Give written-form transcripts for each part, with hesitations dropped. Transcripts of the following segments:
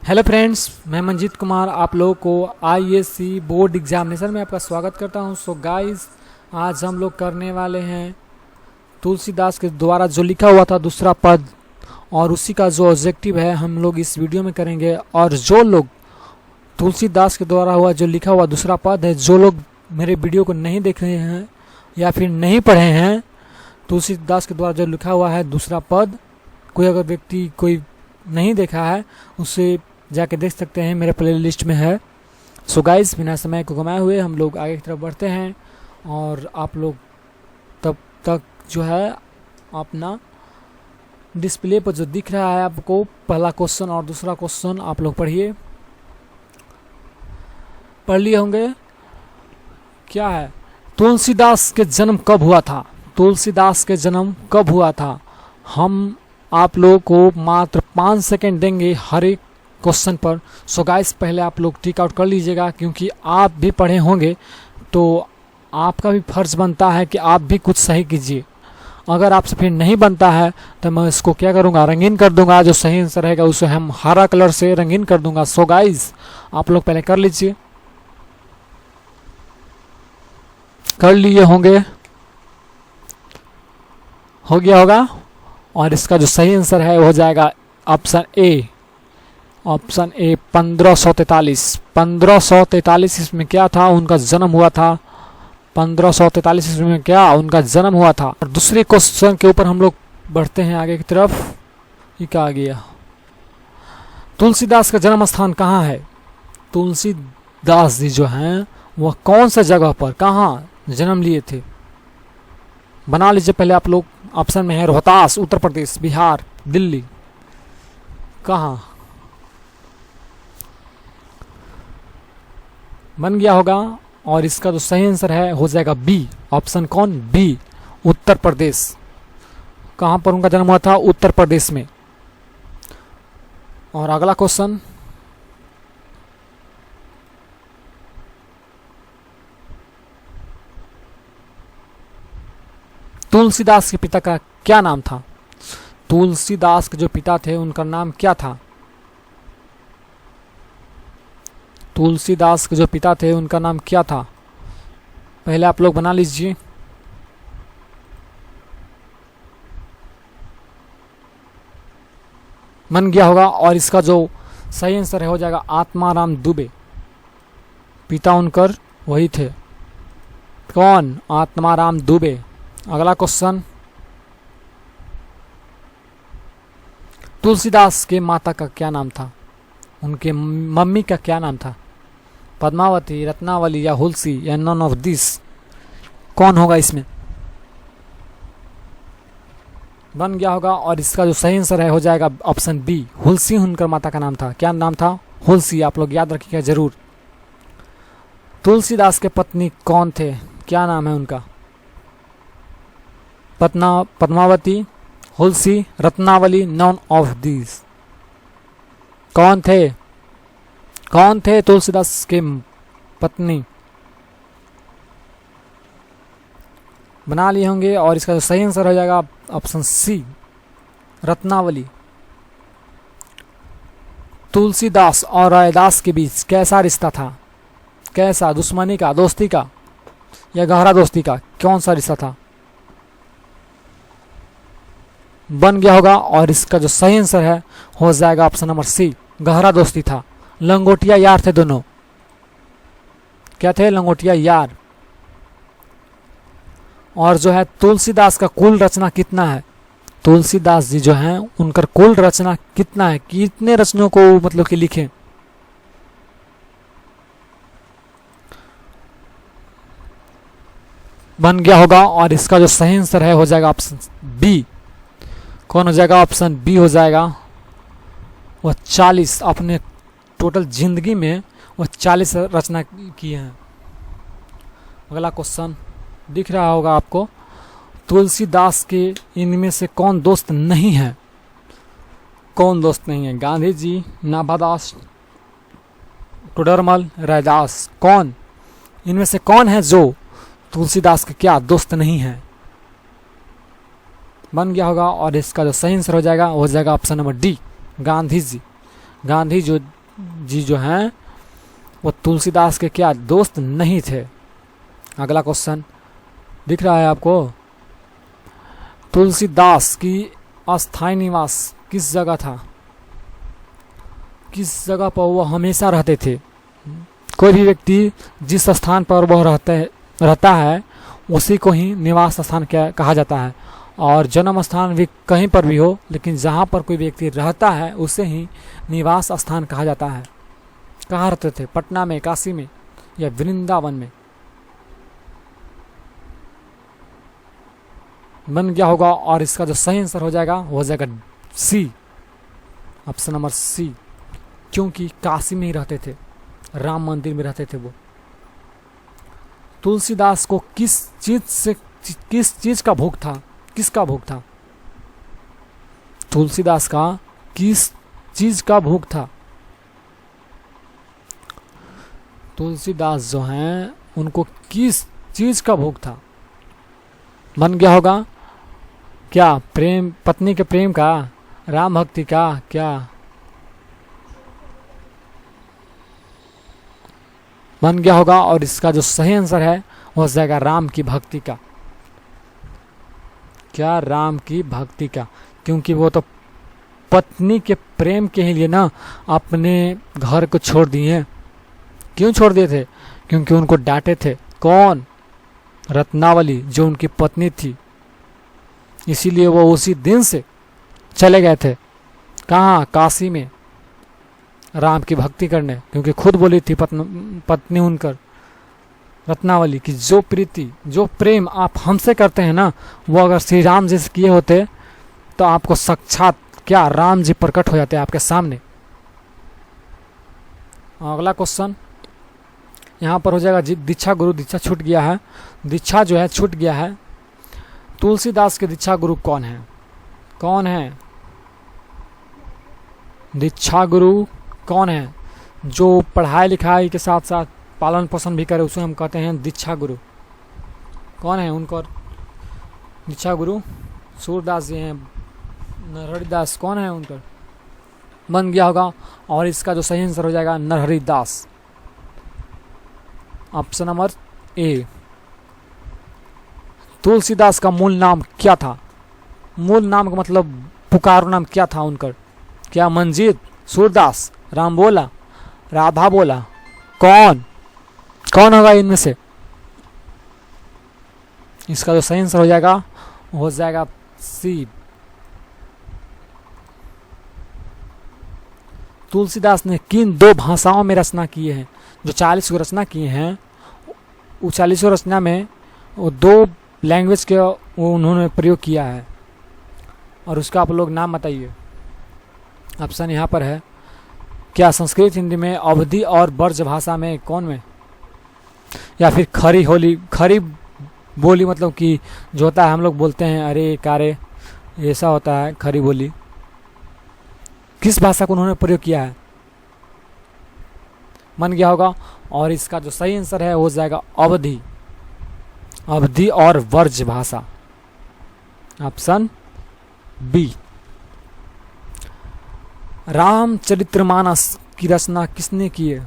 Hello friends, मैं मंजीत कुमार आप लोगों को आईएससी बोर्ड एग्जामिनेशन में आपका स्वागत करता हूं। सो गाइस, आज हम लोग करने वाले हैं तुलसीदास के द्वारा जो लिखा हुआ था दूसरा पद, और उसी का जो ऑब्जेक्टिव है हम लोग इस वीडियो में करेंगे। और जो लोग तुलसीदास के द्वारा हुआ जो लिखा हुआ दूसरा पद है, जो लोग मेरे वीडियो को नहीं देख रहे हैं या फिर नहीं पढ़े हैं, तुलसीदास के द्वारा जो लिखा हुआ है दूसरा पद, कोई अगर व्यक्ति कोई नहीं देखा है उसे जाके देख सकते हैं, मेरे प्लेलिस्ट में है। सो गाइस, बिना समय को गंवाए हुए हम लोग आगे की तरफ बढ़ते हैं और आप लोग तब तक जो है अपना डिस्प्ले पर जो दिख रहा है आपको पहला क्वेश्चन और दूसरा क्वेश्चन आप लोग पढ़िए। पढ़ लिए होंगे। क्या है? तुलसीदास के जन्म कब हुआ था? तुलसीदास के जन्म कब हुआ था? हम आप लोगों को मात्र 5 सेकेंड देंगे हर एक क्वेश्चन पर। सो गाइस, पहले आप लोग टिक आउट कर लीजिएगा, क्योंकि आप भी पढ़े होंगे तो आपका भी फर्ज बनता है कि आप भी कुछ सही कीजिए। अगर आपसे फिर नहीं बनता है तो मैं इसको क्या करूँगा, रंगीन कर दूंगा। जो सही आंसर रहेगा उसे हम हरा कलर से रंगीन कर दूंगा। सो गाइस, आप लोग पहले कर लीजिए। कर लिए होंगे, हो गया होगा। और इसका जो सही आंसर है वो हो जाएगा ऑप्शन ए। Option A 1543। 1543 इसमें क्या था? उनका जन्म हुआ था। 1543 ईस्वी में क्या उनका जन्म हुआ था। और दूसरे क्वेश्चन के ऊपर हम लोग बढ़ते हैं आगे की तरफ। ये क्या आ गया? तुलसीदास का जन्म स्थान कहाँ है? तुलसीदास जी जो हैं वह कौन सा जगह पर कहाँ जन्म लिए थे? बना लीजिए पहले आप लोग। ऑप्शन में है रोहतास, उत्तर प्रदेश, बिहार, दिल्ली। कहाँ बन गया होगा? और इसका जो सही आंसर है हो जाएगा बी। ऑप्शन कौन? बी, उत्तर प्रदेश। कहाँ पर उनका जन्म हुआ था? उत्तर प्रदेश में। और अगला क्वेश्चन, तुलसीदास के पिता का क्या नाम था? तुलसीदास के जो पिता थे उनका नाम क्या था? तुलसीदास के जो पिता थे उनका नाम क्या था? पहले आप लोग बना लीजिए। बन गया होगा। और इसका जो सही आंसर है हो जाएगा आत्माराम दुबे। पिता उनकर वही थे। कौन? आत्माराम दुबे। अगला क्वेश्चन, तुलसीदास के माता का क्या नाम था? उनके मम्मी का क्या नाम था? पद्मावती, रत्नावली या हुलसी या नन ऑफ दिस? कौन होगा इसमें? बन गया होगा। और इसका जो सही आंसर है हो जाएगा ऑप्शन बी, हुलसी उनकर माता का नाम था। क्या नाम था? हुलसी। आप लोग याद रखिएगा जरूर। तुलसीदास के पत्नी कौन थे? क्या नाम है उनका? Padmavati, Hulsi, Ratnavali, none of these? कौन थे? कौन थे तुलसीदास के पत्नी? बना लिए होंगे। और इसका जो सही आंसर हो जाएगा ऑप्शन सी, रत्नावली। तुलसीदास और रैदास के बीच कैसा रिश्ता था? कैसा? दुश्मनी का, दोस्ती का या गहरा दोस्ती का? कौन सा रिश्ता था? बन गया होगा। और इसका जो सही आंसर है हो जाएगा ऑप्शन नंबर सी, गहरा दोस्ती था। लंगोटिया यार थे दोनों। क्या थे? लंगोटिया यार। और जो है तुलसीदास का कुल रचना कितना है? तुलसीदास जी जो हैं उनका कुल रचना कितना है? कितने रचनों को मतलब कि लिखे? बन गया होगा। और इसका जो सही आंसर है हो जाएगा ऑप्शन बी। कौन हो जाएगा? ऑप्शन बी हो जाएगा। वह 40 अपने टोटल जिंदगी में वह 40 रचना किए हैं। अगला क्वेश्चन दिख रहा होगा आपको। तुलसीदास के इनमें से कौन दोस्त नहीं है? कौन दोस्त नहीं है? गांधी जी, नाभादास, टोडरमल, रैदास? कौन इनमें से कौन है जो तुलसीदास के क्या दोस्त नहीं है? बन गया होगा। और इसका जो सही आंसर हो जाएगा option number D, Gandhi ji. Gandhi ji जो हैं वो तुलसीदास के क्या दोस्त नहीं थे। अगला क्वेश्चन दिख रहा है आपको। तुलसीदास की अस्थायी निवास किस जगह था? किस जगह पर वो हमेशा रहते थे? कोई भी व्यक्ति जिस स्थान पर वह रहता है उसी को ही निवास स्थान कहा जाता है। और जन्म स्थान भी कहीं पर भी हो, लेकिन जहाँ पर कोई व्यक्ति रहता है उसे ही निवास स्थान कहा जाता है। कहाँ रहते थे? पटना में, काशी में या वृंदावन में? बन गया होगा। और इसका जो सही आंसर हो जाएगा वो हो जाएगा सी, ऑप्शन नंबर सी, क्योंकि काशी में ही रहते थे, राम मंदिर में रहते थे वो। तुलसीदास को किस चीज का भोग था? किसका भोग था? तुलसीदास का किस चीज का भोग था? तुलसीदास जो हैं उनको किस चीज का भोग था? बन गया होगा क्या? प्रेम, पत्नी के प्रेम का, राम भक्ति का, क्या बन गया होगा? और इसका जो सही आंसर है वो हो जाएगा राम की भक्ति का। क्या? राम की भक्ति का, क्योंकि वो तो पत्नी के प्रेम के लिए ना अपने घर को छोड़ दिए। क्यों छोड़ दिए थे? क्योंकि उनको डांटे थे। कौन? रत्नावली, जो उनकी पत्नी थी। इसीलिए वो उसी दिन से चले गए थे। कहाँ? काशी में, राम की भक्ति करने। क्योंकि खुद बोली थी पत्नी उनकर रत्नावली की जो प्रीति, जो प्रेम आप हमसे करते हैं ना, वो अगर श्री राम जी से किए होते तो आपको साक्षात क्या राम जी प्रकट हो जाते आपके सामने। अगला क्वेश्चन यहाँ पर हो जाएगा दीक्षा गुरु। दीक्षा छूट गया है, दीक्षा जो है छूट गया है। तुलसीदास के दीक्षा गुरु कौन है? कौन है दीक्षा गुरु? कौन है जो पढ़ाई लिखाई के साथ साथ पालन पोषण भी करे? उसे हम कहते हैं दीक्षा गुरु। कौन है उनको दीक्षा गुरु? सूरदास जी हैं, नरहरिदास। कौन है उनका? बन गया होगा। और इसका जो सही आंसर हो जाएगा Narharidas, option number A. Tulsidas का मूल नाम क्या था? मूल नाम का मतलब पुकारो नाम क्या था उनका? क्या मंजीत, सूरदास, राम बोला, राधा बोला? कौन होगा इनमें से? इसका जो सही आंसर हो जाएगा हो जाएगा सी। तुलसीदास ने किन 2 भाषाओं में रचना किए हैं? जो 40 को रचना किए हैं, वो 40 रचना में वो 2 लैंग्वेज के वो उन्होंने प्रयोग किया है। और उसका आप लोग नाम बताइए। ऑप्शन यहाँ पर है। क्या संस्कृत, हिंदी में, अवधी और ब्रज भाषा में? कौन में? या फिर खरी बोली, मतलब कि जो होता है हम लोग बोलते हैं अरे कारे, ऐसा होता है खरी बोली। किस भाषा को उन्होंने प्रयोग किया है? बन गया होगा। और इसका जो सही आंसर है हो जाएगा अवधी और ब्रज भाषा, ऑप्शन बी। रामचरितमानस की रचना किसने की है?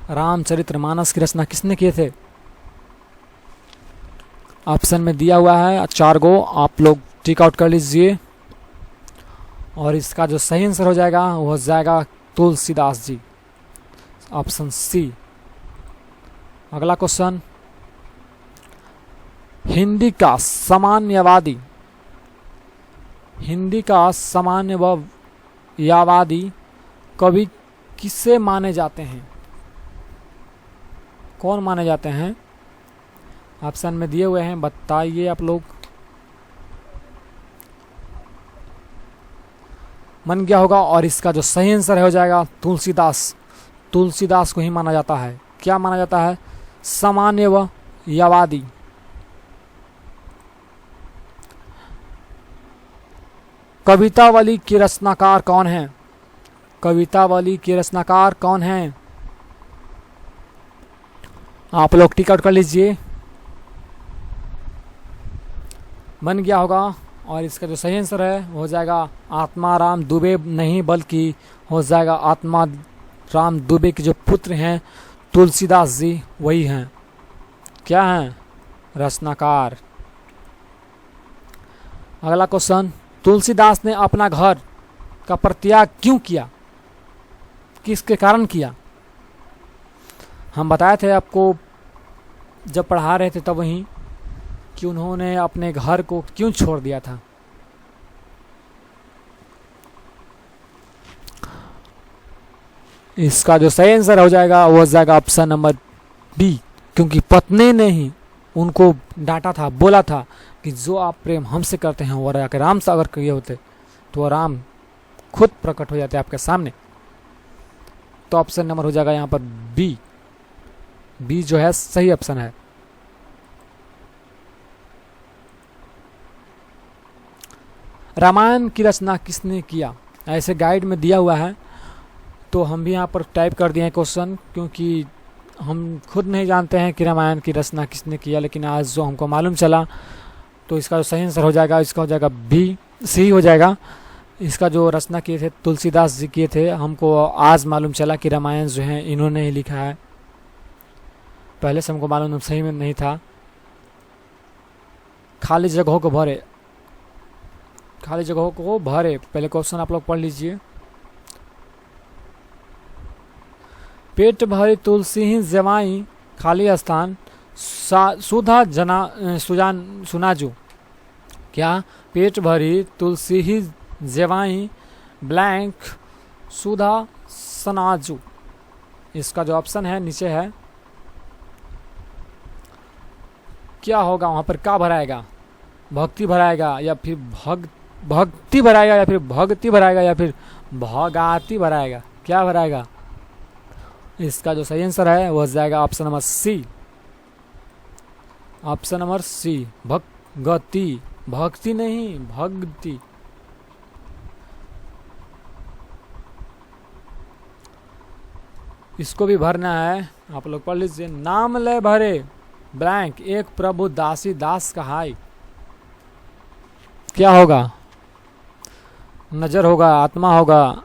रामचरितमानस की रचना किसने किए थे? ऑप्शन में दिया हुआ है 4 गो, आप लोग टिक आउट कर लीजिए। और इसका जो सही आंसर हो जाएगा वो हो जाएगा तुलसीदास जी, ऑप्शन सी। अगला क्वेश्चन, हिंदी का सामान्यवादी कवि किसे माने जाते हैं? कौन माने जाते हैं? ऑप्शन में दिए हुए हैं, बताइए आप लोग। बन गया होगा। और इसका जो सही आंसर हो जाएगा तुलसीदास को ही माना जाता है। क्या माना जाता है? सामान्यवादी। कवितावली के रचनाकार कौन है? कवितावली के रचनाकार कौन है? आप लोग टिक आउट कर लीजिए। बन गया होगा। और इसका जो सही आंसर है वो हो जाएगा आत्माराम दुबे, नहीं बल्कि हो जाएगा आत्माराम दुबे के जो पुत्र हैं तुलसीदास जी, वही हैं। क्या हैं? रचनाकार। अगला क्वेश्चन, तुलसीदास ने अपना घर का परित्याग क्यों किया, किसके कारण किया? हम बताए थे आपको जब पढ़ा रहे थे तब वहीं कि उन्होंने अपने घर को क्यों छोड़ दिया था। इसका जो सही आंसर हो जाएगा वो हो जाएगा ऑप्शन नंबर बी, क्योंकि पत्नी ने ही उनको डांटा था, बोला था कि जो आप प्रेम हमसे करते हैं वो जाकर राम से अगर किए होते तो राम खुद प्रकट हो जाते आपके सामने। तो ऑप्शन नंबर हो जाएगा यहाँ पर बी। बी जो है सही ऑप्शन है। रामायण की रचना किसने किया? ऐसे गाइड में दिया हुआ है, तो हम भी यहाँ पर टाइप कर दिए हैं क्वेश्चन, क्योंकि हम खुद नहीं जानते हैं कि रामायण की रचना किसने किया, लेकिन आज जो हमको मालूम चला तो इसका जो सही आंसर हो जाएगा, इसका हो जाएगा बी, सी हो जाएगा। इसका जो रचना किए थे तुलसीदास जी किए थे, हमको आज मालूम चला कि रामायण जो है इन्होंने ही लिखा है, पहले से हमको मालूम सही में नहीं था। खाली जगहों को भरे, खाली जगहों को भरे, पहले क्वेश्चन आप लोग पढ़ लीजिए। पेट भरी तुलसी ही जमाई खाली स्थान सुधा जना सुनाजू। क्या? पेट भरी तुलसी ही जवाई ब्लैंक सुधा सनाजू। इसका जो ऑप्शन है नीचे है, क्या होगा वहां पर? क्या भराएगा? भक्ति भराएगा या फिर भक्ति भराएगा या फिर भक्ति भराएगा या फिर भगाती भराएगा? क्या भराएगा? इसका जो सही आंसर है वो हो जाएगा option number C. Option number C, भक्ति, भक्ति नहीं भक्ति। इसको भी भरना है, आप लोग पढ़ लीजिए। नाम ले भरे ब्लैंक एक प्रभु दासी दास कहाई। क्या होगा? नजर होगा, आत्मा होगा,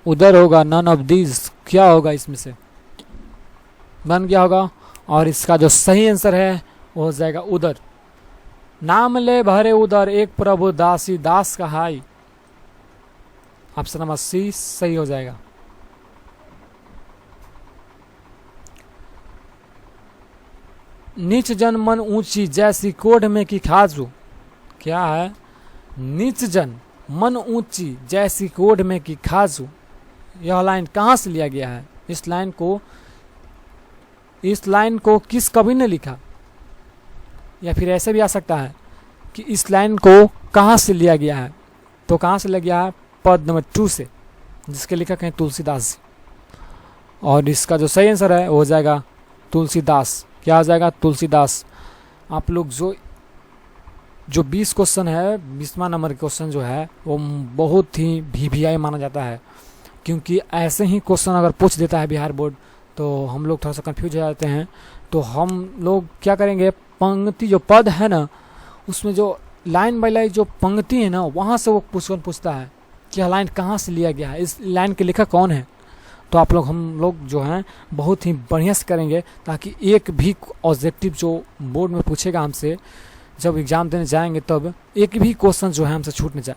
उदर होगा, नन ऑफ दीज। क्या होगा इसमें से? बन गया होगा। और इसका जो सही आंसर है वो हो जाएगा उदर। नाम ले भरे उदर एक प्रभु दासी दास कहाई। ऑप्शन नंबर सी सही हो जाएगा। नीच जन मन ऊंची जैसी कोढ़ में की खाजू। क्या है? नीच जन मन ऊंची जैसी कोढ़ में की खाजू। यह लाइन कहाँ से लिया गया है? इस लाइन को किस कवि ने लिखा? या फिर ऐसे भी आ सकता है कि इस लाइन को कहाँ से लिया गया है? तो कहाँ से लिया गया है? पद नंबर 2 से, जिसके लेखक हैं तुलसीदास जी। और इसका जो सही आंसर है वो हो जाएगा तुलसीदास। क्या हो जाएगा? तुलसीदास। आप लोग जो 20 क्वेश्चन है, 20वां नंबर क्वेश्चन जो है वो बहुत ही VVI माना जाता है, क्योंकि ऐसे ही क्वेश्चन अगर पूछ देता है बिहार बोर्ड तो हम लोग थोड़ा सा कंफ्यूज हो जाते हैं। तो हम लोग क्या करेंगे, पंक्ति जो पद है ना, उसमें जो लाइन बाय लाइन जो पंक्ति है ना, वहाँ से वो क्वेश्चन पूछता है कि यह लाइन कहाँ से लिया गया है, इस लाइन के लेखक कौन है। तो आप लोग हम लोग जो हैं बहुत ही बढ़िया से करेंगे, ताकि एक भी ऑब्जेक्टिव जो बोर्ड में पूछेगा हमसे, जब एग्ज़ाम देने जाएंगे तब एक भी क्वेश्चन जो है हमसे छूट न जाए।